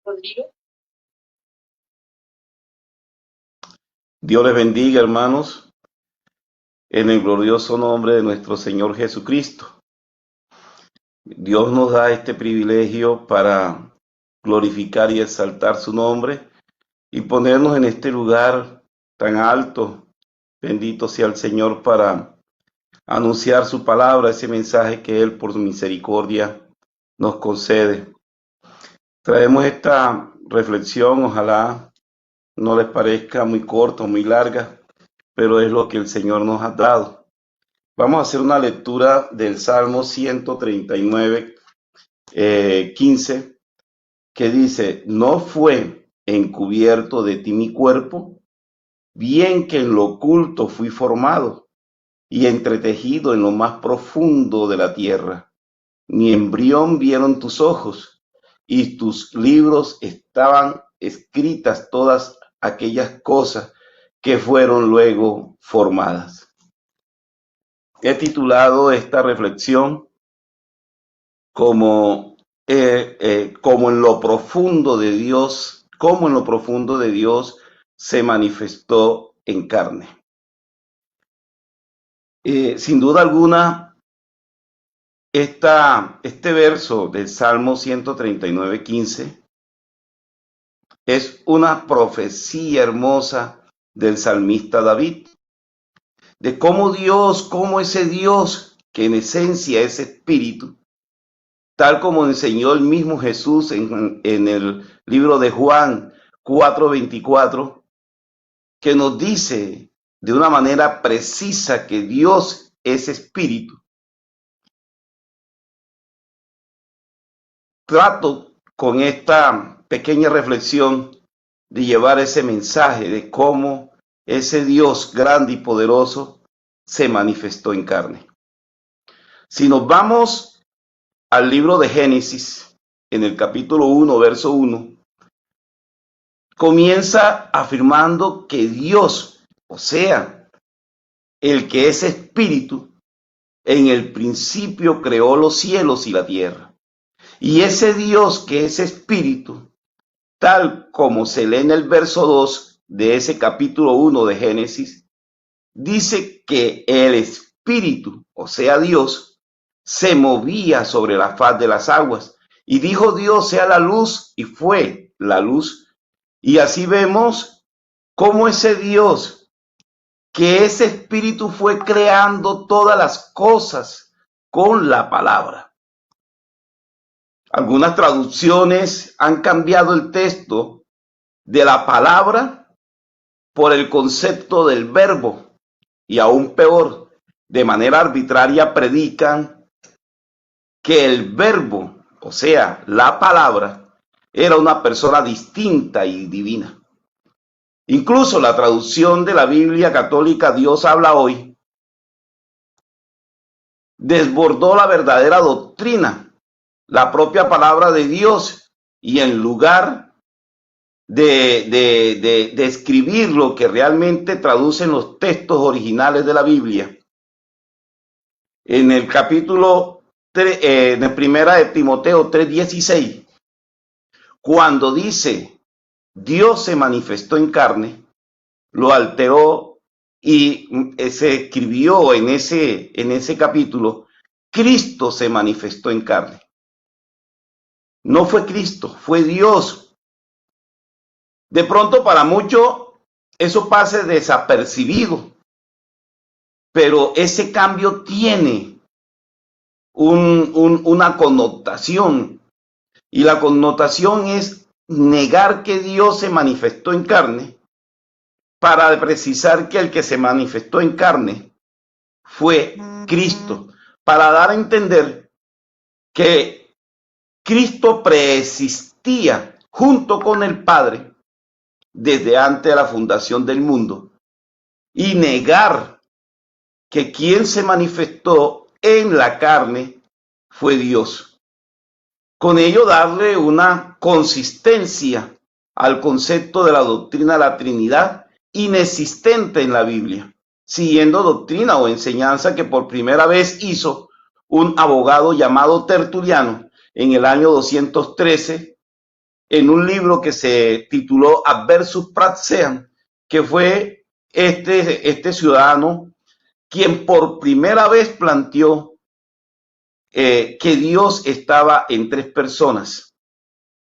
Rodrigo. Dios les bendiga, hermanos, en el glorioso nombre de nuestro Señor Jesucristo. Dios nos da este privilegio para glorificar y exaltar su nombre y ponernos en este lugar tan alto. Bendito sea el Señor para anunciar su palabra, ese mensaje que Él por su misericordia nos concede. Traemos esta reflexión, ojalá no les parezca muy corta o muy larga, pero es lo que el Señor nos ha dado. Vamos a hacer una lectura del Salmo 139, 15, que dice: no fue encubierto de ti mi cuerpo, bien que en lo oculto fui formado y entretejido en lo más profundo de la tierra. Mi embrión vieron tus ojos, y tus libros estaban escritas todas aquellas cosas que fueron luego formadas. He titulado esta reflexión como en lo profundo de Dios, como en lo profundo de Dios se manifestó en carne. Sin duda alguna, este verso del Salmo 139:15 es una profecía hermosa del salmista David, de cómo ese Dios que en esencia es espíritu, tal como enseñó el mismo Jesús en el libro de Juan 4:24, que nos dice de una manera precisa que Dios es espíritu. Trato con esta pequeña reflexión de llevar ese mensaje de cómo ese Dios grande y poderoso se manifestó en carne. Si nos vamos al libro de Génesis, en el capítulo 1, verso 1, comienza afirmando que Dios, o sea, el que es espíritu, en el principio creó los cielos y la tierra. Y ese Dios que es espíritu, tal como se lee en el verso 2 de ese capítulo 1 de Génesis, dice que el espíritu, o sea Dios, se movía sobre la faz de las aguas. Y dijo Dios: sea la luz, y fue la luz. Y así vemos cómo ese Dios, que ese espíritu, fue creando todas las cosas con la palabra. Algunas traducciones han cambiado el texto de la palabra por el concepto del verbo, y aún peor, de manera arbitraria predican que el verbo, o sea, la palabra, era una persona distinta y divina. Incluso la traducción de la Biblia católica Dios habla hoy desbordó la verdadera doctrina, la propia palabra de Dios, y en lugar de escribir lo que realmente traducen los textos originales de la Biblia, en el capítulo 3, en primera de Timoteo 3:16, cuando dice Dios se manifestó en carne, lo alteró y se escribió en ese capítulo: Cristo se manifestó en carne. No fue Cristo, fue Dios. De pronto para muchos eso pase desapercibido, pero ese cambio tiene una connotación, y la connotación es negar que Dios se manifestó en carne, para precisar que el que se manifestó en carne fue Cristo, para dar a entender que Cristo preexistía junto con el Padre desde antes de la fundación del mundo, y negar que quien se manifestó en la carne fue Dios. Con ello darle una consistencia al concepto de la doctrina de la Trinidad, inexistente en la Biblia, siguiendo doctrina o enseñanza que por primera vez hizo un abogado llamado Tertuliano en el año 213 en un libro que se tituló Adversus Praxean, que fue este ciudadano quien por primera vez planteó que Dios estaba en tres personas.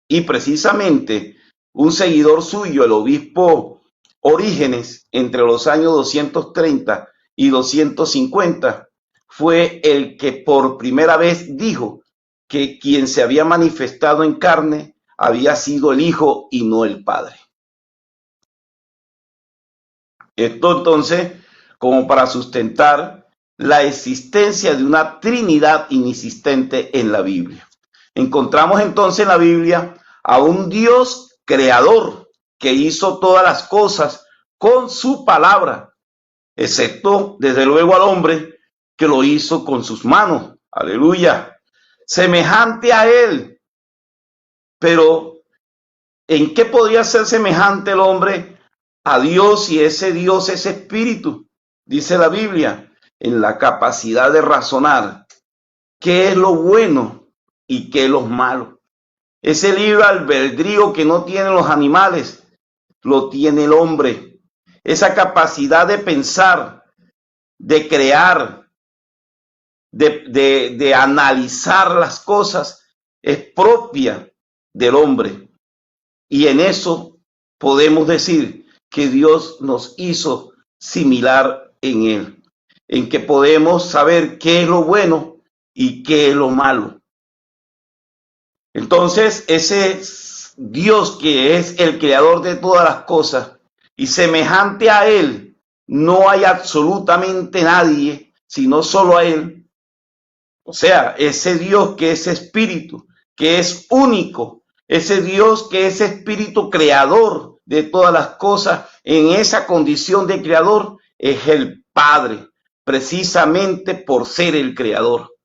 Y precisamente un seguidor suyo, el obispo Orígenes, entre los años 230 y 250, fue el que por primera vez dijo que quien se había manifestado en carne había sido el Hijo y no el Padre. Esto entonces, como para sustentar la existencia de una Trinidad inexistente en la Biblia. Encontramos entonces en la Biblia a un Dios creador que hizo todas las cosas con su palabra, excepto desde luego al hombre que lo hizo con sus manos. Aleluya. Semejante a él. Pero ¿en qué podría ser semejante el hombre a Dios si ese Dios es espíritu? Dice la Biblia, en la capacidad de razonar qué es lo bueno y qué es lo malo. Ese libre albedrío que no tienen los animales, lo tiene el hombre. Esa capacidad de pensar, de crear, de analizar las cosas, es propia del hombre. Y en eso podemos decir que Dios nos hizo similar en él, en que podemos saber qué es lo bueno y qué es lo malo. Entonces, ese Dios que es el creador de todas las cosas y semejante a él, no hay absolutamente nadie, sino solo a él. O sea, ese Dios que es espíritu, que es único, ese Dios que es espíritu creador de todas las cosas, en esa condición de creador, es el Padre, precisamente por ser el creador.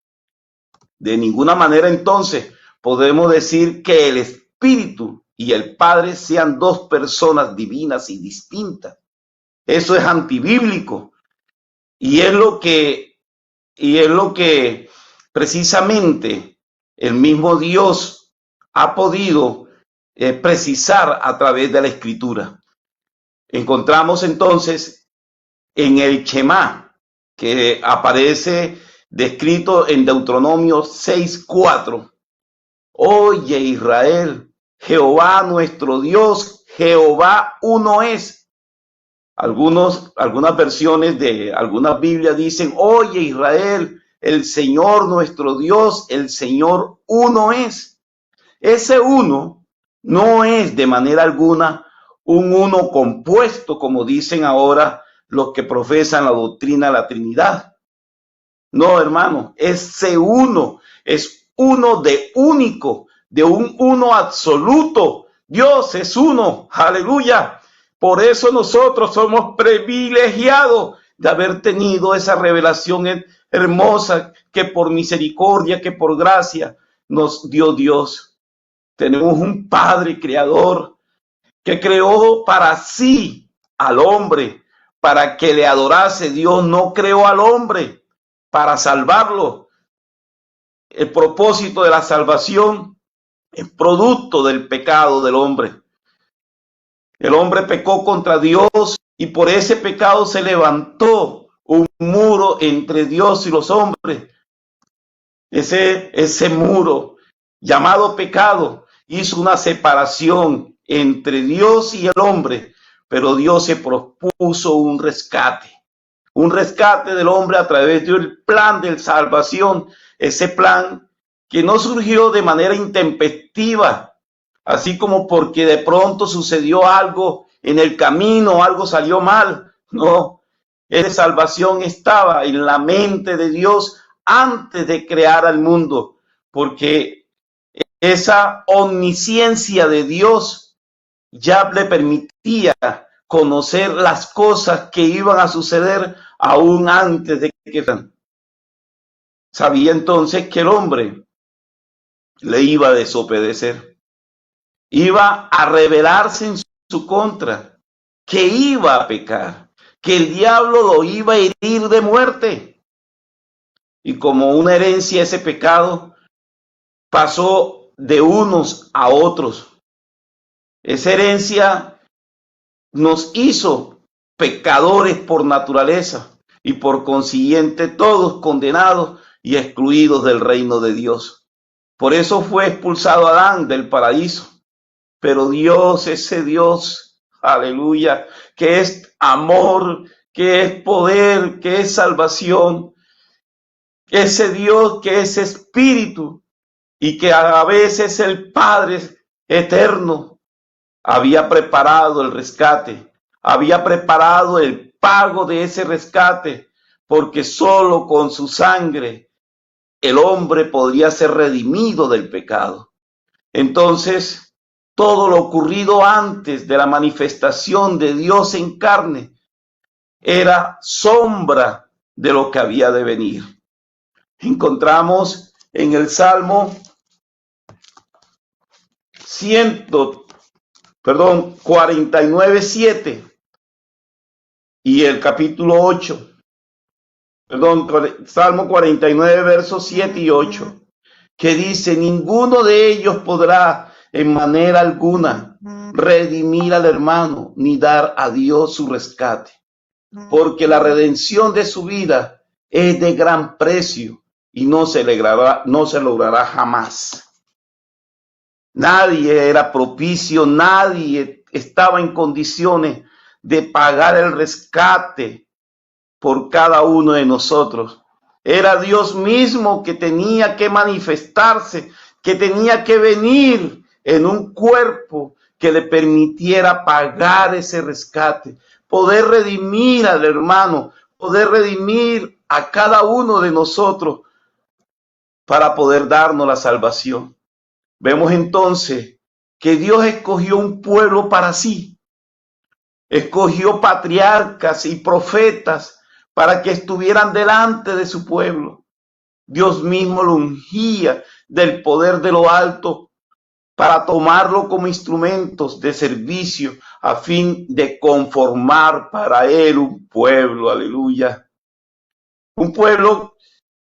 De ninguna manera entonces podemos decir que el Espíritu y el Padre sean dos personas divinas y distintas. Eso es antibíblico y es lo que precisamente el mismo Dios ha podido precisar a través de la Escritura. Encontramos entonces en el Shema, que aparece descrito en Deuteronomio 6:4. Oye Israel, Jehová nuestro Dios, Jehová uno es. Algunas versiones de algunas Biblias dicen, oye Israel, el Señor nuestro Dios, el Señor uno es. Ese uno no es de manera alguna un uno compuesto, como dicen ahora los que profesan la doctrina de la Trinidad. No, hermano, ese uno es uno de único, de un uno absoluto. Dios es uno, aleluya. Por eso nosotros somos privilegiados de haber tenido esa revelación hermosa que por misericordia, que por gracia nos dio Dios. Tenemos un Padre creador que creó para sí al hombre, para que le adorase. Dios no creó al hombre para salvarlo. El propósito de la salvación es producto del pecado del hombre. El hombre pecó contra Dios y por ese pecado se levantó un muro entre Dios y los hombres. Ese muro llamado pecado hizo una separación entre Dios y el hombre, pero Dios se propuso un rescate del hombre a través del plan de salvación, ese plan que no surgió de manera intempestiva, así como porque de pronto sucedió algo en el camino, algo salió mal. No, esa salvación estaba en la mente de Dios antes de crear al mundo, porque esa omnisciencia de Dios ya le permitía conocer las cosas que iban a suceder aún antes de que sabía entonces que el hombre le iba a desobedecer, iba a rebelarse en su contra, que iba a pecar, que el diablo lo iba a herir de muerte. Y como una herencia ese pecado pasó de unos a otros. Esa herencia nos hizo pecadores por naturaleza y por consiguiente todos condenados y excluidos del reino de Dios. Por eso fue expulsado Adán del paraíso. Pero Dios, ese Dios, aleluya, que es amor, que es poder, que es salvación, ese Dios que es espíritu y que a la vez es el Padre eterno, había preparado el rescate, había preparado el pago de ese rescate, porque solo con su sangre el hombre podría ser redimido del pecado. Entonces, todo lo ocurrido antes de la manifestación de Dios en carne era sombra de lo que había de venir. Encontramos en el Salmo 49:7 y el capítulo 8. Salmo 49, versos 7 y 8, que dice: ninguno de ellos podrá en manera alguna redimir al hermano, ni dar a Dios su rescate, porque la redención de su vida es de gran precio y no se logrará jamás. Nadie era propicio, nadie estaba en condiciones de pagar el rescate por cada uno de nosotros. Era Dios mismo que tenía que manifestarse, que tenía que venir en un cuerpo que le permitiera pagar ese rescate, poder redimir al hermano, poder redimir a cada uno de nosotros para poder darnos la salvación. Vemos entonces que Dios escogió un pueblo para sí, escogió patriarcas y profetas para que estuvieran delante de su pueblo. Dios mismo lo ungía del poder de lo alto para tomarlo como instrumentos de servicio a fin de conformar para él un pueblo, aleluya. Un pueblo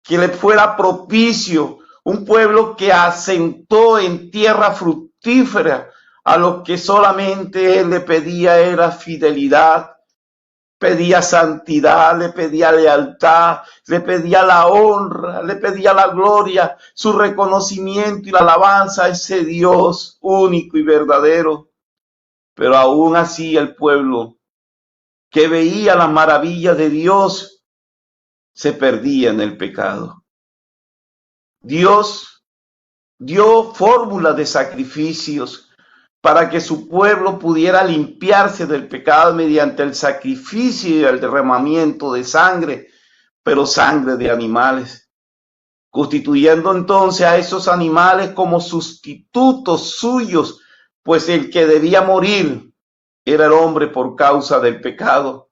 que le fuera propicio, un pueblo que asentó en tierra fructífera. A lo que solamente él le pedía era fidelidad, pedía santidad, le pedía lealtad, le pedía la honra, le pedía la gloria, su reconocimiento y la alabanza a ese Dios único y verdadero. Pero aún así el pueblo que veía las maravillas de Dios se perdía en el pecado. Dios dio fórmulas de sacrificios para que su pueblo pudiera limpiarse del pecado mediante el sacrificio y el derramamiento de sangre, pero sangre de animales, constituyendo entonces a esos animales como sustitutos suyos, pues el que debía morir era el hombre por causa del pecado.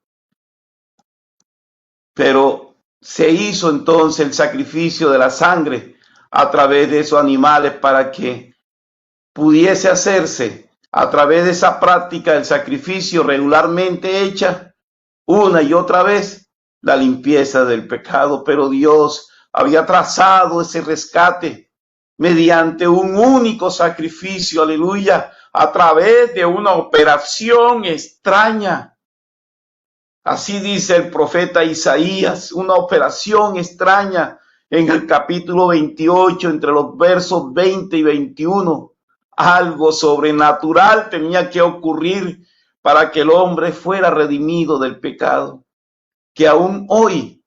Pero se hizo entonces el sacrificio de la sangre a través de esos animales para que pudiese hacerse a través de esa práctica del sacrificio regularmente hecha una y otra vez la limpieza del pecado. Pero Dios había trazado ese rescate mediante un único sacrificio, aleluya, a través de una operación extraña. Así dice el profeta Isaías, una operación extraña en el capítulo 28, entre los versos 20 y 21. Algo sobrenatural tenía que ocurrir para que el hombre fuera redimido del pecado, que aún hoy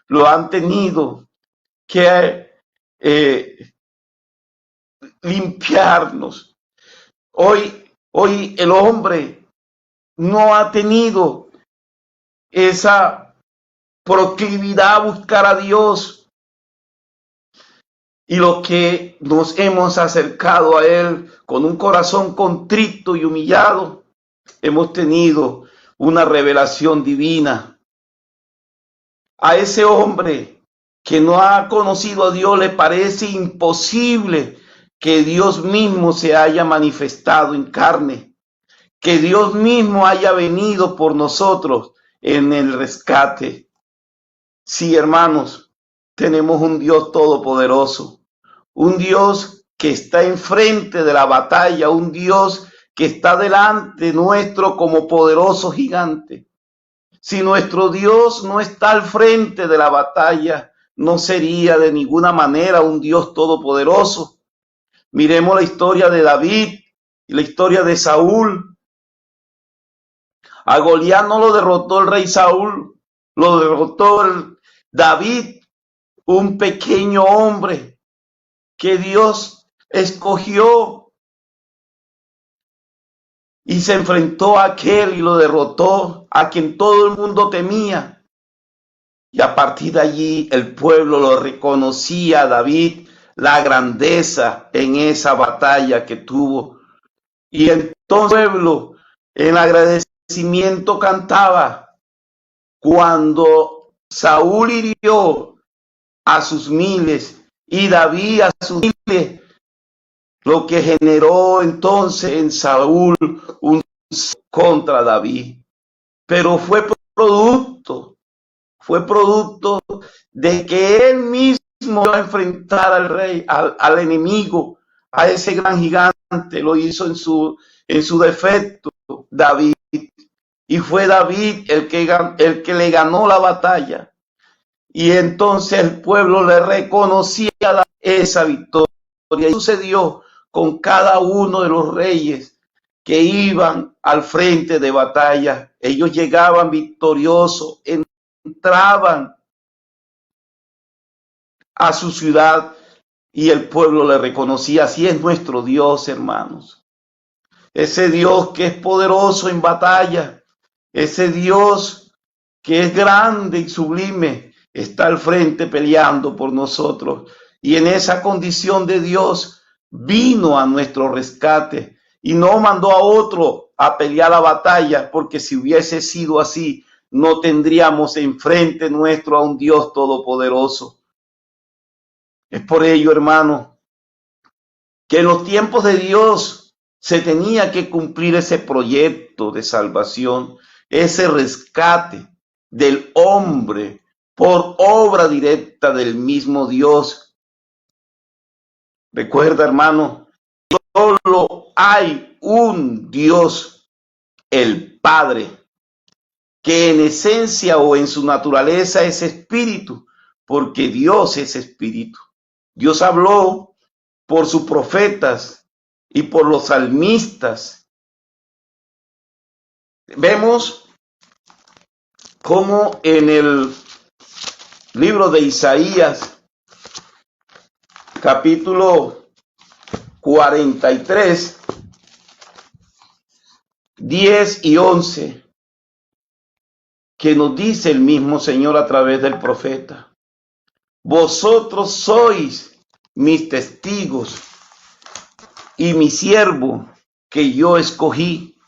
lo han tenido que limpiarnos. Hoy el hombre no ha tenido esa proclividad a buscar a Dios. Y los que nos hemos acercado a Él con un corazón contrito y humillado, hemos tenido una revelación divina. A ese hombre que no ha conocido a Dios le parece imposible que Dios mismo se haya manifestado en carne, que Dios mismo haya venido por nosotros en el rescate. Sí, hermanos, tenemos un Dios todopoderoso. Un Dios que está enfrente de la batalla, un Dios que está delante nuestro como poderoso gigante. Si nuestro Dios no está al frente de la batalla, no sería de ninguna manera un Dios todopoderoso. Miremos la historia de David y la historia de Saúl. A Goliat no lo derrotó el rey Saúl, lo derrotó David, un pequeño hombre que Dios escogió y se enfrentó a aquel y lo derrotó, a quien todo el mundo temía. Y a partir de allí el pueblo lo reconocía a David, la grandeza en esa batalla que tuvo. Y entonces el pueblo en agradecimiento cantaba cuando Saúl hirió a sus miles y David a sus miles, lo que generó entonces en Saúl un contra David. Pero fue producto de que él mismo iba a enfrentar al rey, al enemigo, a ese gran gigante. Lo hizo en su defecto David. Y fue David el que le ganó la batalla. Y entonces el pueblo le reconocía esa victoria. Y sucedió con cada uno de los reyes que iban al frente de batalla. Ellos llegaban victoriosos, entraban a su ciudad y el pueblo le reconocía. Así es nuestro Dios, hermanos. Ese Dios que es poderoso en batalla, ese Dios que es grande y sublime, está al frente peleando por nosotros. Y en esa condición de Dios vino a nuestro rescate y no mandó a otro a pelear la batalla, porque si hubiese sido así, no tendríamos enfrente nuestro a un Dios todopoderoso. Es por ello, hermano, que en los tiempos de Dios se tenía que cumplir ese proyecto de salvación, ese rescate del hombre por obra directa del mismo Dios. Recuerda, hermano, solo hay un Dios, el Padre, que en esencia o en su naturaleza es espíritu, porque Dios es espíritu. Dios habló por sus profetas y por los salmistas. Vemos cómo en el libro de Isaías, capítulo 43, 10 y 11, que nos dice el mismo Señor a través del profeta: vosotros sois mis testigos y mi siervo que yo escogí,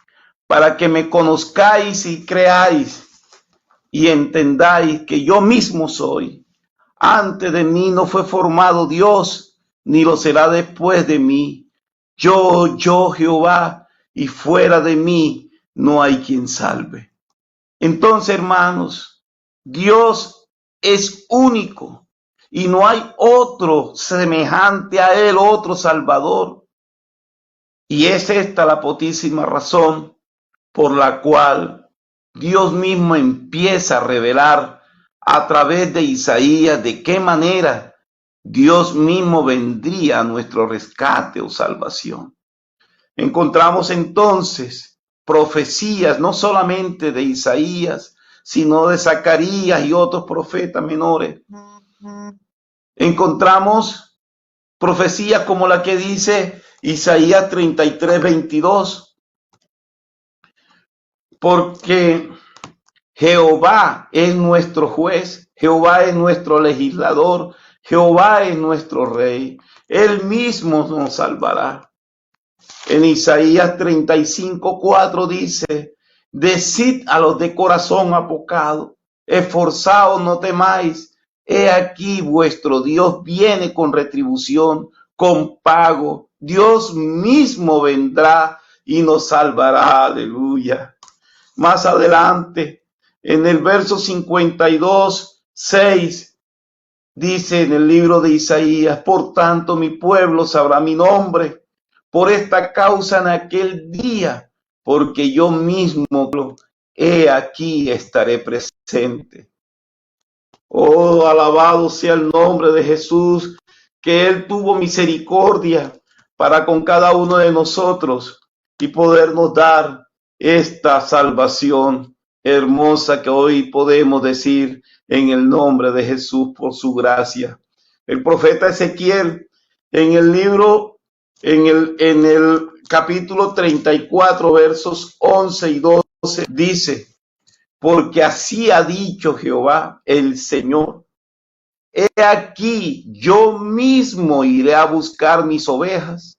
para que me conozcáis y creáis y entendáis que yo mismo soy. Antes de mí no fue formado Dios, ni lo será después de mí. Yo Jehová, y fuera de mí no hay quien salve. Entonces, hermanos, Dios es único y no hay otro semejante a él, otro Salvador. Y es esta la potísima razón por la cual Dios mismo empieza a revelar a través de Isaías de qué manera Dios mismo vendría a nuestro rescate o salvación. Encontramos entonces profecías no solamente de Isaías, sino de Zacarías y otros profetas menores. Encontramos profecías como la que dice Isaías 33, 22. Porque Jehová es nuestro juez, Jehová es nuestro legislador, Jehová es nuestro rey. Él mismo nos salvará. En Isaías 35, 4 dice: decid a los de corazón apocado, esforzaos, no temáis. He aquí vuestro Dios viene con retribución, con pago. Dios mismo vendrá y nos salvará. Aleluya. Más adelante, en el verso 52, 6, Dice en el libro de Isaías: por tanto mi pueblo sabrá mi nombre, por esta causa en aquel día, porque yo mismo, he aquí estaré presente. Oh, alabado sea el nombre de Jesús, que Él tuvo misericordia para con cada uno de nosotros y podernos dar esta salvación hermosa que hoy podemos decir en el nombre de Jesús por su gracia. El profeta Ezequiel en el libro, en el capítulo 34, versos 11 y 12, dice: porque así ha dicho Jehová el Señor: he aquí, yo mismo iré a buscar mis ovejas,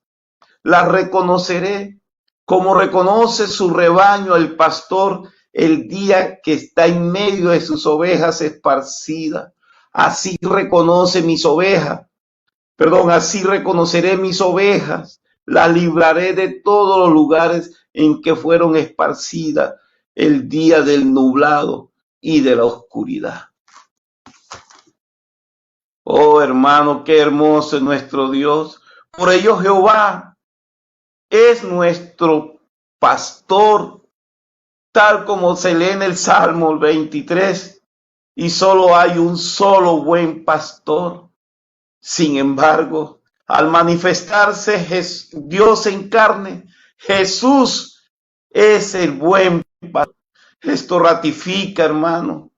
las reconoceré como reconoce su rebaño el pastor el día que está en medio de sus ovejas esparcidas. Así reconoce mis ovejas, así reconoceré mis ovejas, las libraré de todos los lugares en que fueron esparcidas el día del nublado y de la oscuridad. Oh, hermano, qué hermoso es nuestro Dios. Por ello Jehová es nuestro pastor, tal como se lee en el Salmo 23, y solo hay un solo buen pastor. Sin embargo, al manifestarse Dios en carne, Jesús es el buen pastor. Esto ratifica, hermano,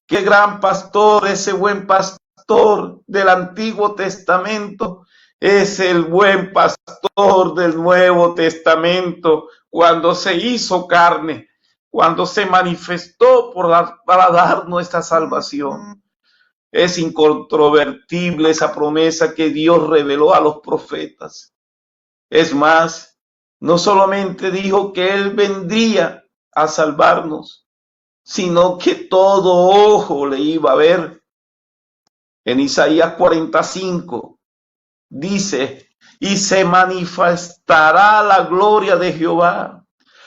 qué gran pastor, ese buen pastor del Antiguo Testamento es el buen pastor del Nuevo Testamento cuando se hizo carne, cuando se manifestó para dar nuestra salvación. Es incontrovertible esa promesa que Dios reveló a los profetas. Es más, no solamente dijo que Él vendría a salvarnos, sino que todo ojo le iba a ver. En Isaías 45 dice: y se manifestará la gloria de Jehová,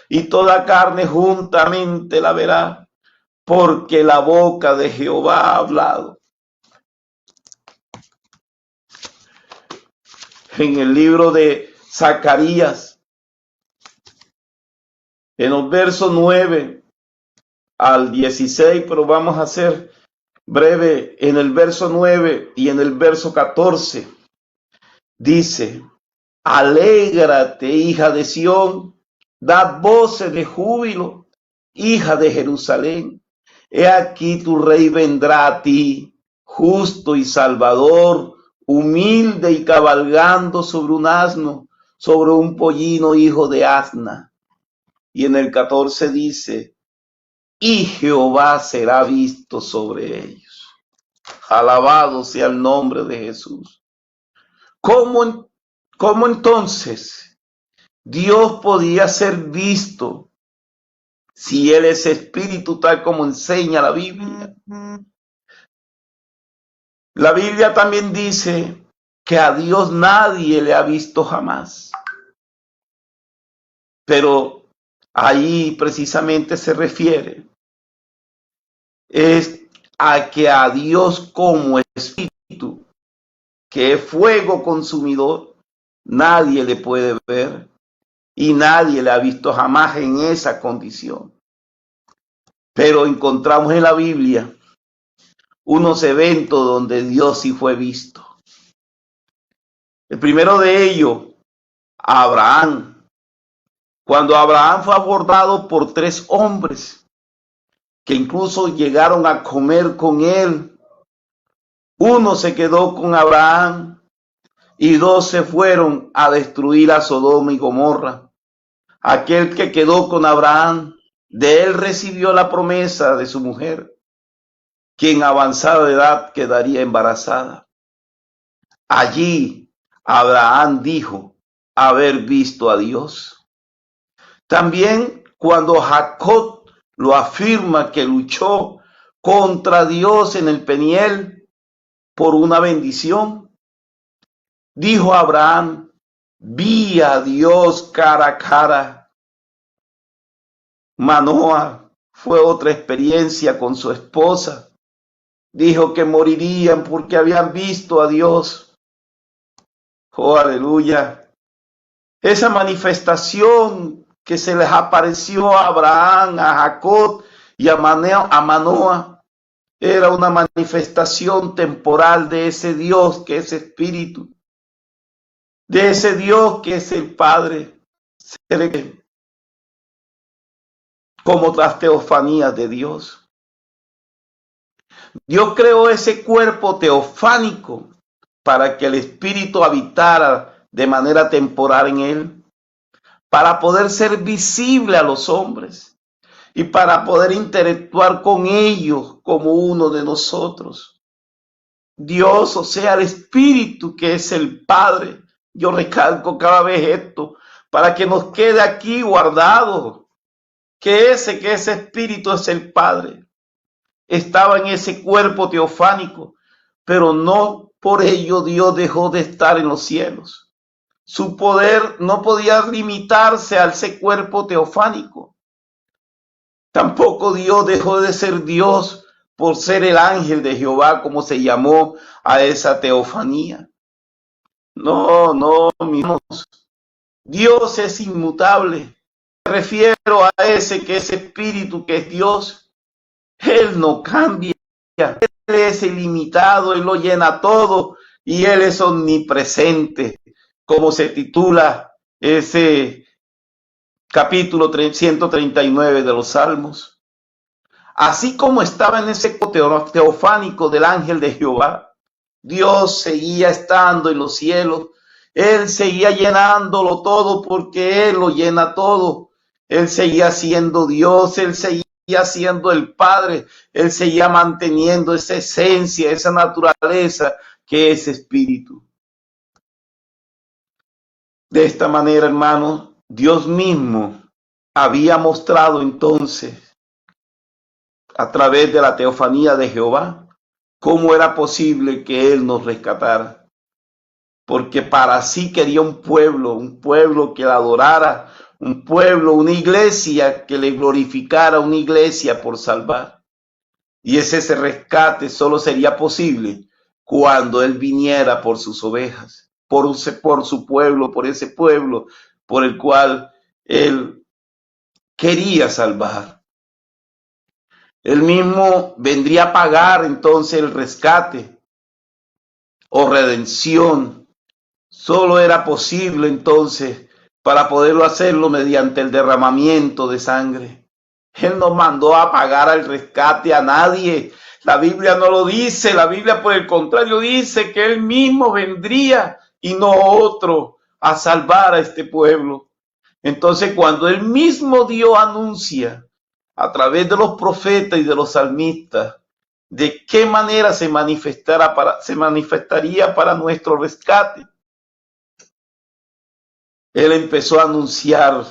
y toda carne juntamente la verá, porque la boca de Jehová ha hablado. En el libro de Zacarías, en los versos 9 al 16, pero vamos a hacer breve. En el verso 9 y en el verso 14 dice: alégrate, hija de Sión, dad voces de júbilo, hija de Jerusalén. He aquí tu rey vendrá a ti, justo y salvador, humilde y cabalgando sobre un asno, sobre un pollino hijo de asna. Y en el 14 dice: y Jehová será visto sobre ellos. Alabado sea el nombre de Jesús. ¿Cómo entonces Dios podía ser visto si Él es espíritu, tal como enseña la Biblia? La Biblia también dice que a Dios nadie le ha visto jamás. Pero ahí precisamente se refiere es a que a Dios como espíritu, que es fuego consumidor, nadie le puede ver y nadie le ha visto jamás en esa condición. Pero encontramos en la Biblia unos eventos donde Dios sí fue visto. El primero de ellos, Abraham. Cuando Abraham fue abordado por 3 hombres que incluso llegaron a comer con él. Uno se quedó con Abraham y 2 se fueron a destruir a Sodoma y Gomorra. Aquel que quedó con Abraham, de él recibió la promesa de su mujer, quien avanzada de edad quedaría embarazada. Allí Abraham dijo haber visto a Dios. También cuando Jacob lo afirma que luchó contra Dios en el Peniel por una bendición, dijo Abraham: vi a Dios cara a cara. Manoah fue otra experiencia con su esposa, dijo que morirían porque habían visto a Dios. Oh, aleluya. Esa manifestación que se les apareció a Abraham, a Jacob y a Manoah, era una manifestación temporal de ese Dios que es espíritu, de ese Dios que es el Padre, como las teofanías de Dios. Dios creó ese cuerpo teofánico para que el espíritu habitara de manera temporal en él, para poder ser visible a los hombres y para poder interactuar con ellos como uno de nosotros. Dios, o sea, el Espíritu que es el Padre. Yo recalco cada vez esto para que nos quede aquí guardado que ese Espíritu es el Padre. Estaba en ese cuerpo teofánico, pero no por ello Dios dejó de estar en los cielos. Su poder no podía limitarse a ese cuerpo teofánico. Tampoco Dios dejó de ser Dios por ser el ángel de Jehová, como se llamó a esa teofanía. No, mis hermanos. Dios es inmutable. Me refiero a ese que es espíritu, que es Dios. Él no cambia. Él es ilimitado, Él lo llena todo y Él es omnipresente, como se titula ese capítulo 139 de los Salmos. Así como estaba en ese teofánico del ángel de Jehová, Dios seguía estando en los cielos. Él seguía llenándolo todo porque Él lo llena todo. Él seguía siendo Dios, Él seguía siendo el Padre, Él seguía manteniendo esa esencia, esa naturaleza que es espíritu. De esta manera, hermanos, Dios mismo había mostrado entonces a través de la teofanía de Jehová cómo era posible que Él nos rescatara. Porque para sí quería un pueblo que la adorara, un pueblo, una iglesia que le glorificara, una iglesia por salvar. Y ese rescate solo sería posible cuando Él viniera por sus ovejas, por su pueblo, por ese pueblo por el cual Él quería salvar. Él mismo vendría a pagar entonces el rescate o redención. Solo era posible entonces para poderlo hacerlo mediante el derramamiento de sangre. Él no mandó a pagar al rescate a nadie. La Biblia no lo dice. La Biblia, por el contrario, dice que Él mismo vendría y no otro a salvar a este pueblo. Entonces, cuando Él mismo Dios anuncia a través de los profetas y de los salmistas de qué manera se manifestaría para nuestro rescate, Él empezó a anunciar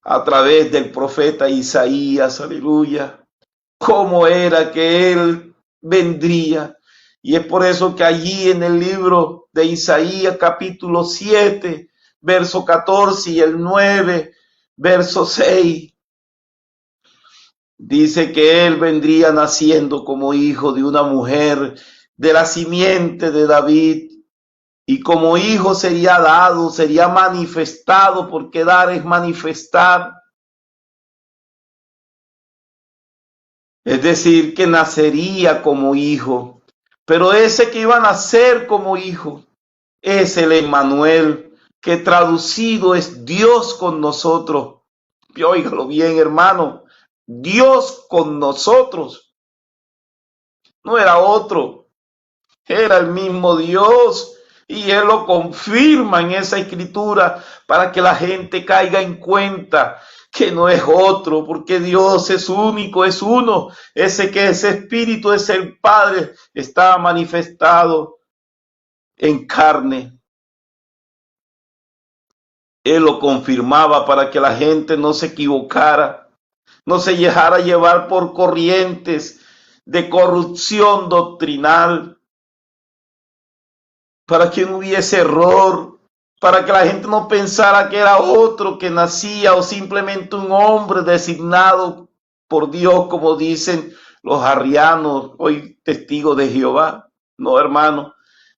a través del profeta Isaías, aleluya, cómo era que Él vendría. Y es por eso que allí en el libro de Isaías capítulo 7, verso 14 y el 9, verso 6, dice que Él vendría naciendo como hijo de una mujer de la simiente de David. Y como hijo sería dado, sería manifestado, porque dar es manifestar. Es decir, que nacería como hijo. Pero ese que iba a nacer como hijo es el Emmanuel, que traducido es Dios con nosotros. Y óigalo bien, hermano, Dios con nosotros. No era otro, era el mismo Dios. Y Él lo confirma en esa escritura para que la gente caiga en cuenta que no es otro, porque Dios es único, es uno. Ese que es espíritu es el Padre, está manifestado en carne. Él lo confirmaba para que la gente no se equivocara, no se dejara llevar por corrientes de corrupción doctrinal, para que no hubiese error, para que la gente no pensara que era otro que nacía o simplemente un hombre designado por Dios, como dicen los arrianos, hoy testigos de Jehová. No, hermano,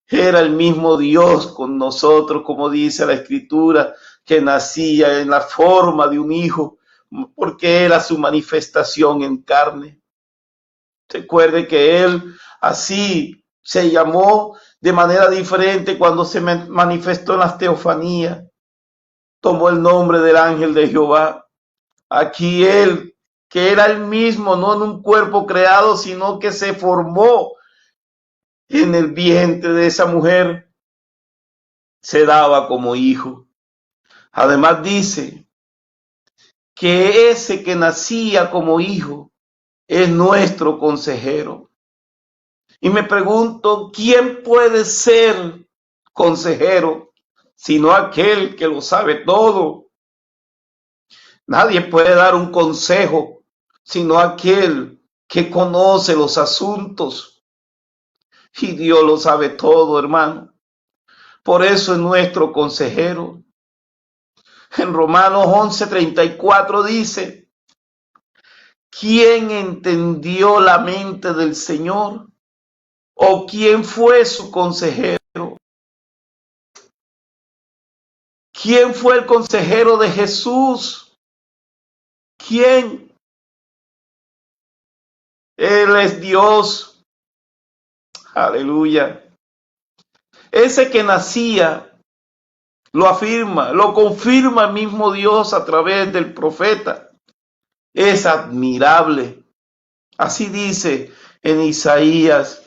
era el mismo Dios con nosotros, como dice la Escritura, que nacía en la forma de un hijo, porque era su manifestación en carne. Recuerde que él así se llamó de manera diferente cuando se manifestó en las teofanías. Tomó el nombre del ángel de Jehová. Aquí él, que era el mismo, no en un cuerpo creado, sino que se formó en el vientre de esa mujer, se daba como hijo. Además dice que ese que nacía como hijo es nuestro consejero. Y me pregunto, ¿quién puede ser consejero sino aquel que lo sabe todo? Nadie puede dar un consejo sino aquel que conoce los asuntos. Y Dios lo sabe todo, hermano. Por eso es nuestro consejero. En Romanos 11:34 dice, ¿quién entendió la mente del Señor? ¿O quién fue su consejero? ¿Quién fue el consejero de Jesús? ¿Quién? Él es Dios. Aleluya. Ese que nacía lo afirma, lo confirma el mismo Dios a través del profeta. Es admirable. Así dice en Isaías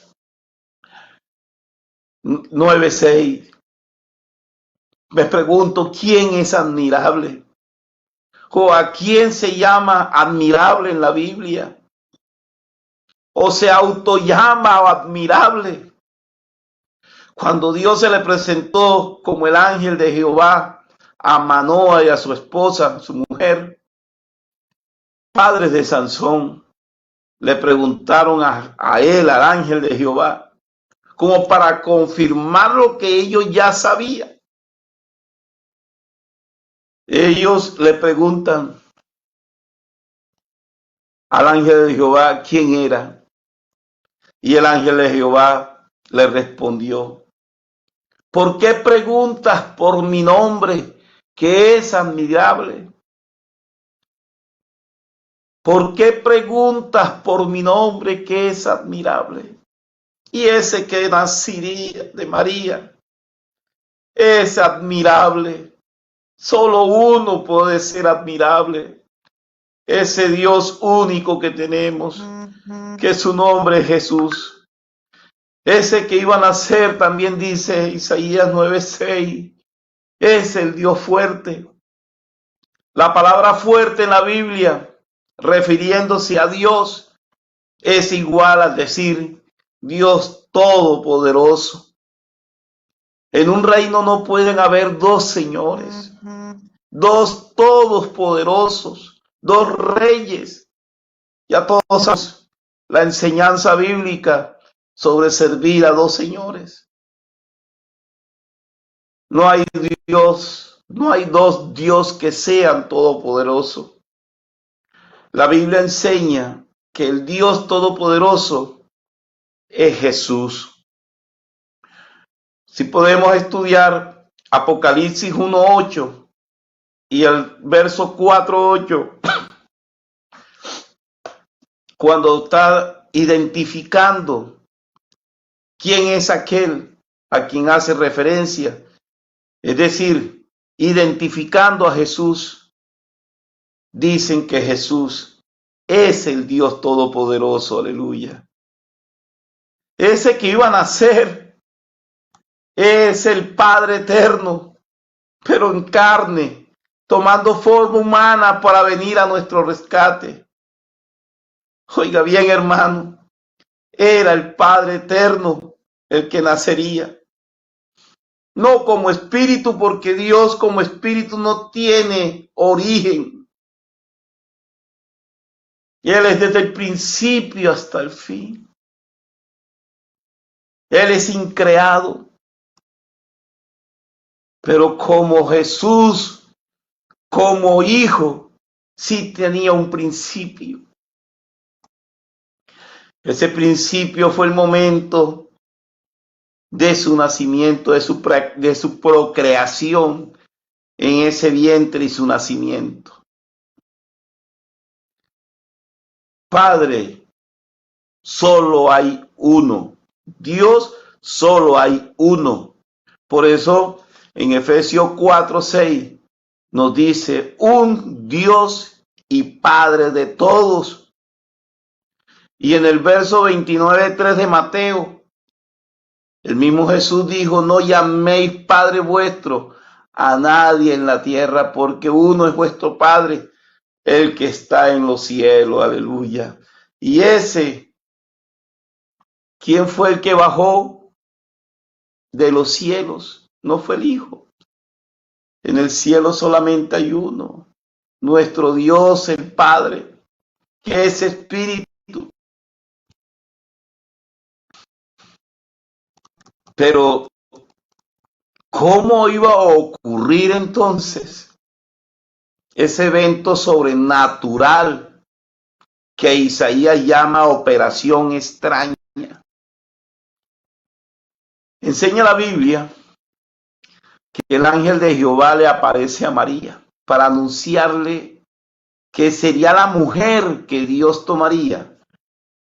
9:6. Me pregunto, ¿quién es admirable? ¿O a quién se llama admirable en la Biblia? ¿O se autollama admirable? Cuando Dios se le presentó como el ángel de Jehová a Manoa y a su esposa, su mujer, padres de Sansón, le preguntaron a él, al ángel de Jehová, como para confirmar lo que ellos ya sabían. Ellos le preguntan al ángel de Jehová quién era. Y el ángel de Jehová le respondió, ¿por qué preguntas por mi nombre, que es admirable? ¿Por qué preguntas por mi nombre, que es admirable? Y ese que nacería de María es admirable. Solo uno puede ser admirable. Ese Dios único que tenemos, que su nombre es Jesús. Ese que iba a nacer, también dice Isaías 9:6, es el Dios fuerte. La palabra fuerte en la Biblia, refiriéndose a Dios, es igual a decir Dios todopoderoso. En un reino no pueden haber dos señores, dos todopoderosos, dos reyes. Ya todos sabemos la enseñanza bíblica sobre servir a dos señores. No hay Dios, no hay dos Dios que sean todopoderosos. La Biblia enseña que el Dios todopoderoso es Jesús. Si podemos estudiar Apocalipsis 1:8 y el verso 4:8, cuando está identificando quién es aquel a quien hace referencia, es decir, identificando a Jesús, dicen que Jesús es el Dios todopoderoso, aleluya. Ese que iba a nacer es el Padre eterno, pero en carne, tomando forma humana para venir a nuestro rescate. Oiga bien, hermano, era el Padre eterno el que nacería. No como espíritu, porque Dios como espíritu no tiene origen. Y Él es desde el principio hasta el fin. Él es increado. Pero como Jesús, como hijo, sí tenía un principio. Ese principio fue el momento de su nacimiento, de su procreación en ese vientre y su nacimiento. Padre, solo hay uno. Dios, solo hay uno. Por eso en Efesios 4:6 nos dice, un Dios y Padre de todos. Y en el verso 29:3 de Mateo, el mismo Jesús dijo, no llaméis Padre vuestro a nadie en la tierra, porque uno es vuestro Padre, el que está en los cielos. Aleluya. Y ese, ¿quién fue el que bajó de los cielos? No fue el Hijo. En el cielo solamente hay uno, nuestro Dios el Padre, que es Espíritu. Pero, ¿cómo iba a ocurrir entonces ese evento sobrenatural que Isaías llama operación extraña? Enseña la Biblia que el ángel de Jehová le aparece a María para anunciarle que sería la mujer que Dios tomaría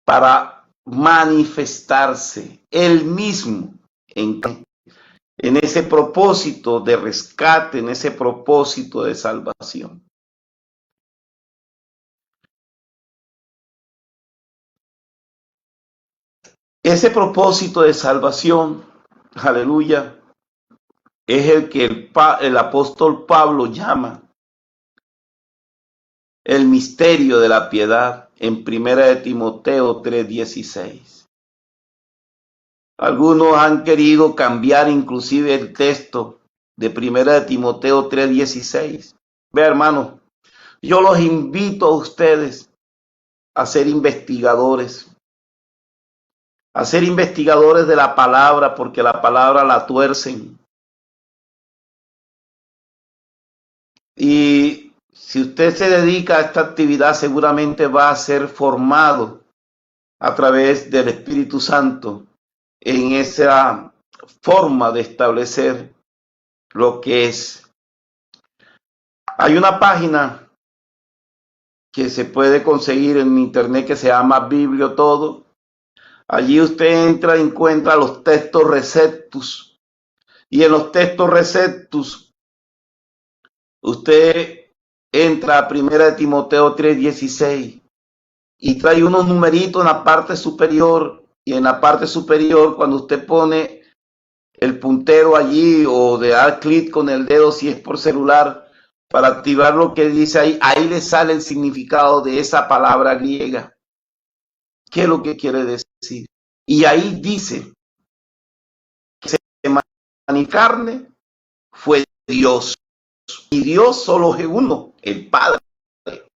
para manifestarse él mismo en ese propósito de rescate, en ese propósito de salvación. Ese propósito de salvación, aleluya, es el que el apóstol Pablo llama el misterio de la piedad en 1 Timoteo 3:16. Algunos han querido cambiar inclusive el texto de 1 Timoteo 3:16. Vea, hermano, yo los invito a ustedes a ser investigadores de la palabra, porque la palabra la tuercen. Y si usted se dedica a esta actividad, seguramente va a ser formado a través del Espíritu Santo en esa forma de establecer lo que es. Hay una página que se puede conseguir en internet que se llama Bibliotodo. Allí usted entra y encuentra los textos receptus. Y en los textos receptus, usted entra a 1 Timoteo 3:16 y trae unos numeritos en la parte superior. Y en la parte superior, cuando usted pone el puntero allí o de dar clic con el dedo si es por celular, para activar lo que dice ahí, ahí le sale el significado de esa palabra griega. ¿Qué es lo que quiere decir? Y ahí dice que se manifestó carne fue Dios. Y Dios solo es uno, el Padre,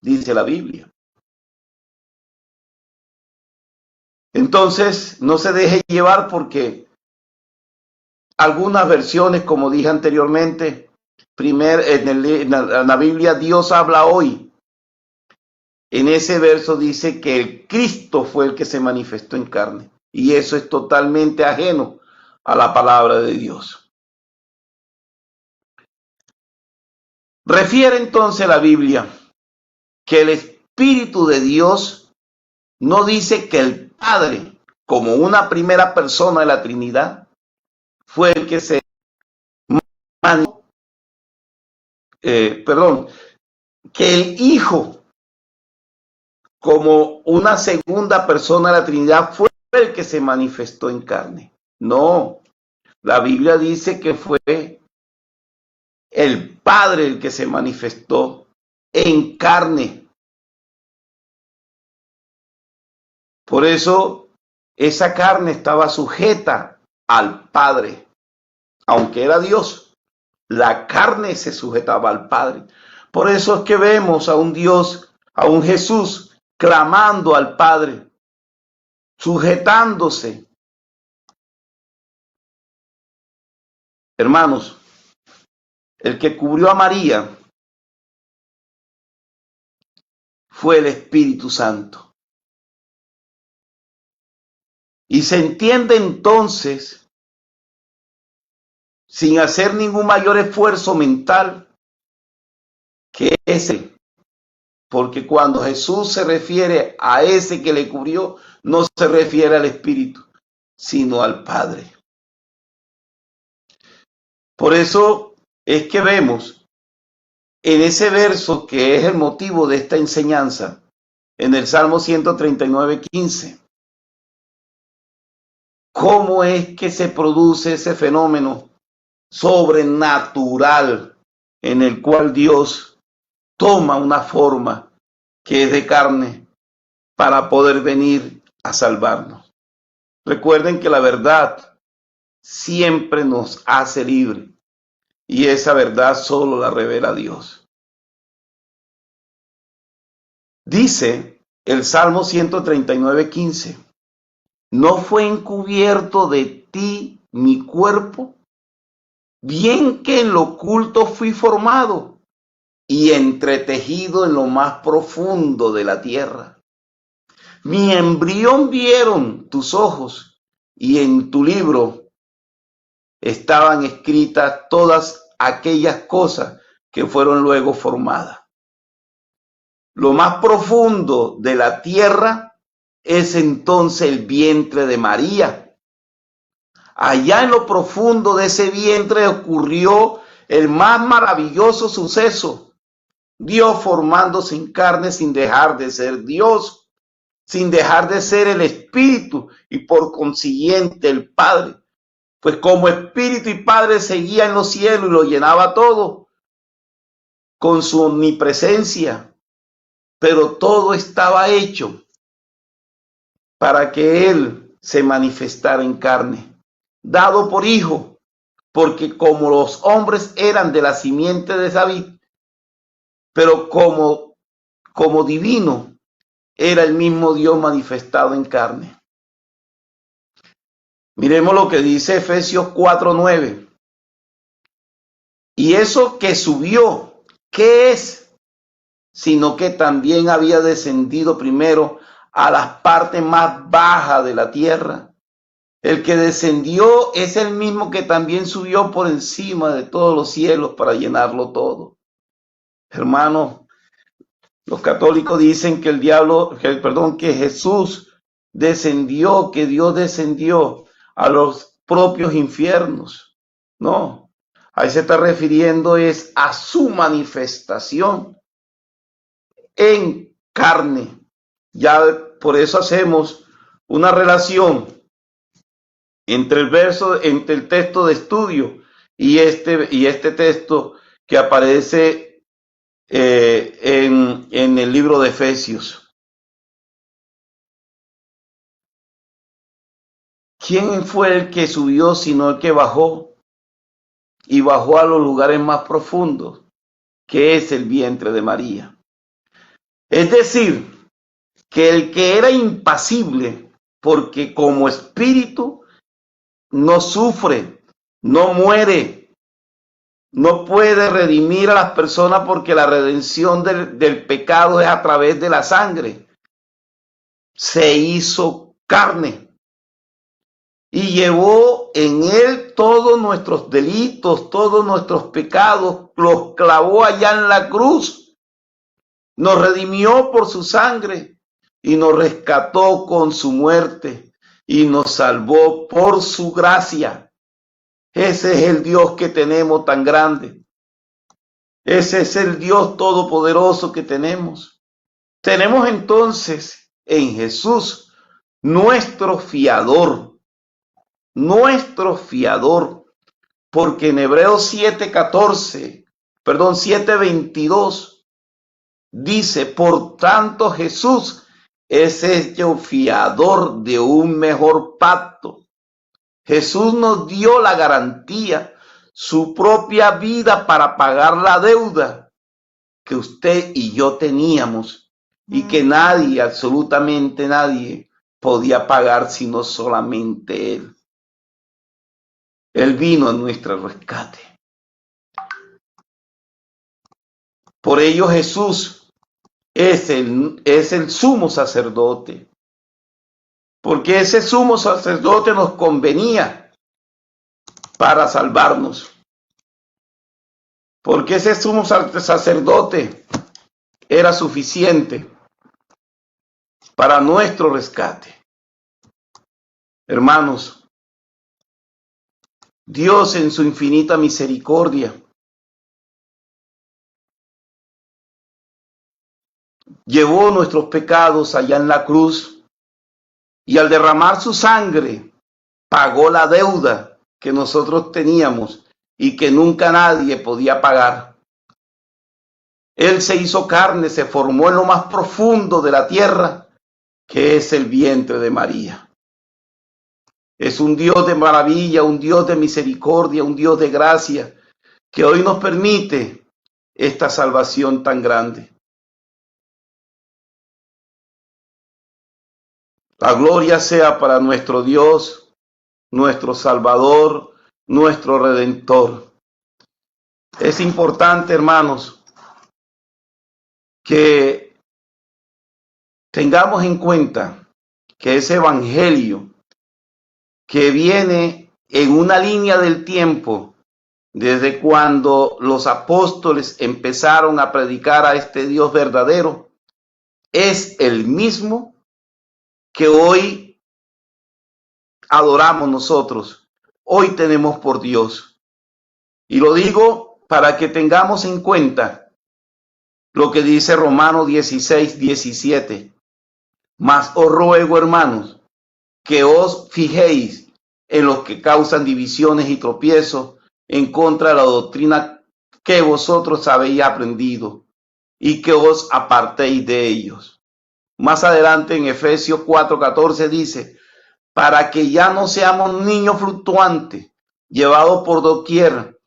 dice la Biblia. Entonces, no se deje llevar porque algunas versiones, como dije anteriormente, en la Biblia Dios habla hoy. En ese verso dice que el Cristo fue el que se manifestó en carne. Y eso es totalmente ajeno a la palabra de Dios. Refiere entonces la Biblia que el Espíritu de Dios no dice que el Padre, como una primera persona de la Trinidad, fue el que se que el Hijo, como una segunda persona de la Trinidad, fue el que se manifestó en carne. No, la Biblia dice que fue el Padre el que se manifestó en carne. Por eso esa carne estaba sujeta al Padre. Aunque era Dios, la carne se sujetaba al Padre. Por eso es que vemos a un Dios, a un Jesús clamando al Padre, sujetándose. Hermanos, el que cubrió a María fue el Espíritu Santo. Y se entiende entonces, sin hacer ningún mayor esfuerzo mental, que ese, porque cuando Jesús se refiere a ese que le cubrió, no se refiere al Espíritu, sino al Padre. Por eso es que vemos en ese verso que es el motivo de esta enseñanza, en el Salmo 139:15, cómo es que se produce ese fenómeno sobrenatural en el cual Dios toma una forma que es de carne para poder venir a salvarnos. Recuerden que la verdad siempre nos hace libre y esa verdad solo la revela Dios. Dice el Salmo 139:15, ¿no fue encubierto de ti mi cuerpo? Bien que en lo oculto fui formado y entretejido en lo más profundo de la tierra. Mi embrión vieron tus ojos y en tu libro estaban escritas todas aquellas cosas que fueron luego formadas. Lo más profundo de la tierra es entonces el vientre de María. Allá en lo profundo de ese vientre ocurrió el más maravilloso suceso. Dios formándose en carne sin dejar de ser Dios, sin dejar de ser el Espíritu y por consiguiente el Padre. Pues como Espíritu y Padre seguía en los cielos y lo llenaba todo con su omnipresencia, pero todo estaba hecho para que Él se manifestara en carne, dado por hijo, porque como los hombres eran de la simiente de David, pero como divino, era el mismo Dios manifestado en carne. Miremos lo que dice Efesios 4:9. Y eso que subió, ¿qué es? Sino que también había descendido primero a las partes más bajas de la tierra. El que descendió es el mismo que también subió por encima de todos los cielos para llenarlo todo. Hermanos, los católicos dicen que que Jesús descendió, que Dios descendió a los propios infiernos. No, ahí se está refiriendo es a su manifestación en carne. Ya por eso hacemos una relación entre entre el texto de estudio y este texto que aparece en el libro de Efesios. ¿Quién fue el que subió sino el que bajó? Y bajó a los lugares más profundos, que es el vientre de María. Es decir, que el que era impasible, porque como espíritu no sufre, no muere, no puede redimir a las personas porque la redención del pecado es a través de la sangre. Se hizo carne y llevó en él todos nuestros delitos, todos nuestros pecados, los clavó allá en la cruz, nos redimió por su sangre y nos rescató con su muerte y nos salvó por su gracia. Ese es el Dios que tenemos tan grande. Ese es el Dios todopoderoso que tenemos. Tenemos entonces en Jesús nuestro fiador, porque en Hebreos 7:22 dice, por tanto Jesús es hecho fiador de un mejor pacto. Jesús nos dio la garantía, su propia vida para pagar la deuda que usted y yo teníamos y que nadie, absolutamente nadie, podía pagar sino solamente Él. Él vino a nuestro rescate. Por ello Jesús es el sumo sacerdote porque ese sumo sacerdote nos convenía para salvarnos, porque ese sumo sacerdote era suficiente para nuestro rescate. Hermanos, Dios en su infinita misericordia llevó nuestros pecados allá en la cruz y al derramar su sangre pagó la deuda que nosotros teníamos y que nunca nadie podía pagar. Él se hizo carne, se formó en lo más profundo de la tierra, que es el vientre de María. Es un Dios de maravilla, un Dios de misericordia, un Dios de gracia, que hoy nos permite esta salvación tan grande. La gloria sea para nuestro Dios, nuestro Salvador, nuestro Redentor. Es importante, hermanos, que tengamos en cuenta que ese evangelio que viene en una línea del tiempo desde cuando los apóstoles empezaron a predicar a este Dios verdadero, es el mismo que hoy adoramos nosotros, hoy tenemos por Dios. Y lo digo para que tengamos en cuenta lo que dice Romanos 16:17. Mas os ruego, hermanos, que os fijéis en los que causan divisiones y tropiezos en contra de la doctrina que vosotros habéis aprendido y que os apartéis de ellos. Más adelante en Efesios 4:14 dice, para que ya no seamos niños fluctuantes, llevados por doquier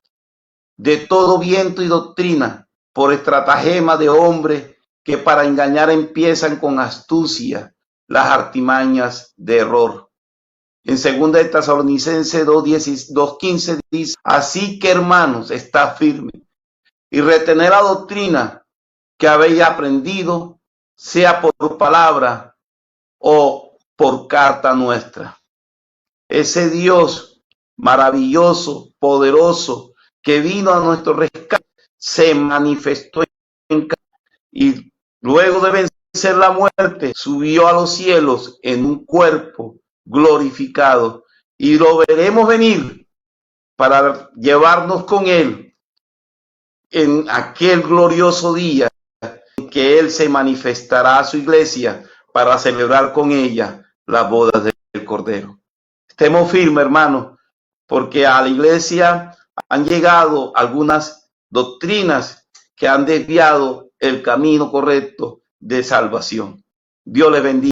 de todo viento y doctrina, por estratagema de hombres que para engañar empiezan con astucia las artimañas de error. En 2 de Tesalonicenses 2:15 dice, así que hermanos, está firme y retener la doctrina que habéis aprendido, sea por palabra o por carta nuestra. Ese Dios maravilloso, poderoso, que vino a nuestro rescate, se manifestó en y luego de vencer la muerte, subió a los cielos en un cuerpo glorificado y lo veremos venir para llevarnos con él en aquel glorioso día en que él se manifestará a su iglesia para celebrar con ella las bodas del Cordero. Estemos firmes, hermanos, porque a la iglesia han llegado algunas doctrinas que han desviado el camino correcto de salvación. Dios les bendiga.